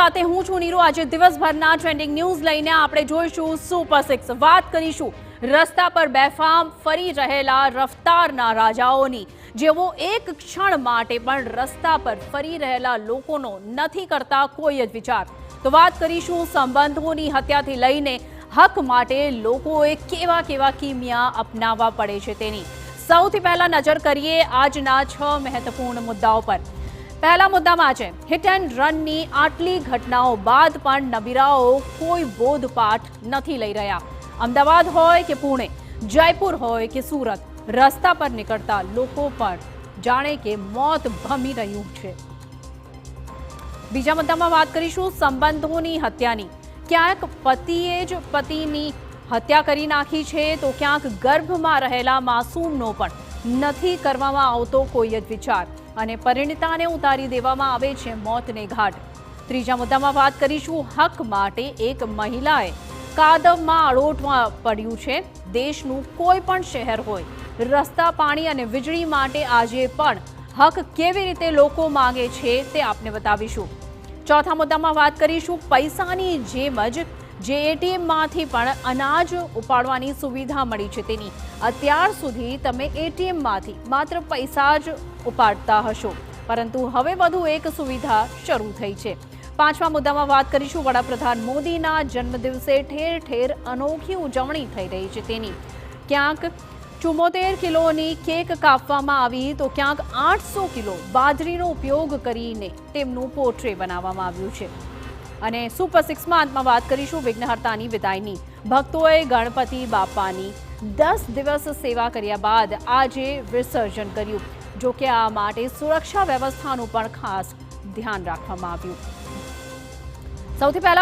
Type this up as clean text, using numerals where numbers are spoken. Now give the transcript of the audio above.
સાથે હું છું નીરુ। આજે દિવસભરના ટ્રેન્ડિંગ ન્યૂઝ લઈને આપણે જોઈશું સુપર 6। વાત કરીશું રસ્તા પર બેફામ ફરી રહેલા રફતારના રાજાઓની, જેઓ એક ક્ષણ માટે પણ રસ્તા પર ફરી રહેલા લોકોનો નથી કરતા કોઈ જ વિચાર। તો વાત કરીશું સંબંધોની હત્યાથી લઈને હક માટે લોકોએ કેવા કેવા કિમિયા અપનાવવા પડે છે તેની। સૌથી પહેલા નજર કરીએ આજના 6 મહત્વપૂર્ણ મુદ્દાઓ પર। पहला मुद्दा में है हिट एंड रन नी आटली घटनाओं बाद पण नबीराओ कोई बोधपाठ नहीं लई रह्या। अमदावाद होय के पुणे, जयपुर होय के सूरत, रस्ता पर निकलता लोको पर जाने के मौत भमी रह्युं छे। बीजा मुद्दा में बात करीशुं संबंधोनी हत्यानी। क्यांक पतिए ज पतिनी हत्या करी नाखी छे तो क्यांक गर्भमां रहेला मासूमनो पण નથી કરવામાં આવતો કોઈ જ વિચાર અને પરિણીતાને ઉતારી દેવામાં આવે છે મોતને ઘાટ। ત્રીજા મુદ્દામાં વાત કરીશું હક માટે એક મહિલાએ કાદવમાં અડોટમાં પડ્યું છે। દેશનું કોઈ પણ શહેર હોય, રસ્તા, પાણી અને વીજળી માટે આજે પણ હક કેવી રીતે લોકો માંગે છે તે આપને બતાવીશું। ચોથા મુદ્દામાં વાત કરીશું પૈસાની જેમ જ જે એટીએમમાંથી પણ અનાજ ઉપાડવાની સુવિધા મળી છે તેની। અત્યાર સુધી તમે એટીએમમાંથી માત્ર પૈસા જ ઉપાડતા હશો, પરંતુ હવે વધુ એક સુવિધા શરૂ થઈ છે। પાંચમા મુદ્દામાં વાત કરીશું વડાપ્રધાન મોદીના જન્મદિવસે ઠેર ઠેર અનોખી ઉજવણી થઈ રહી છે તેની। ક્યાંક 74 કિલોની કેક કાપવામાં આવી તો ક્યાંક 800 કિલો બાજરીનો ઉપયોગ કરીને તેમનું પોર્ટ્રે બનાવવામાં આવ્યું છે। અને સુપર 6 માં અંતમાં વાત કરીશું વિઘ્નહર્તાની વિદાયની। ભક્તોએ ગણપતિ બાપાની 10 દિવસ સેવા કર્યા બાદ આજે વિસર્જન કર્યું। જો કે આ માટે સુરક્ષા વ્યવસ્થાનું પણ ખાસ ધ્યાન રાખવામાં આવ્યું। સૌથી પહેલા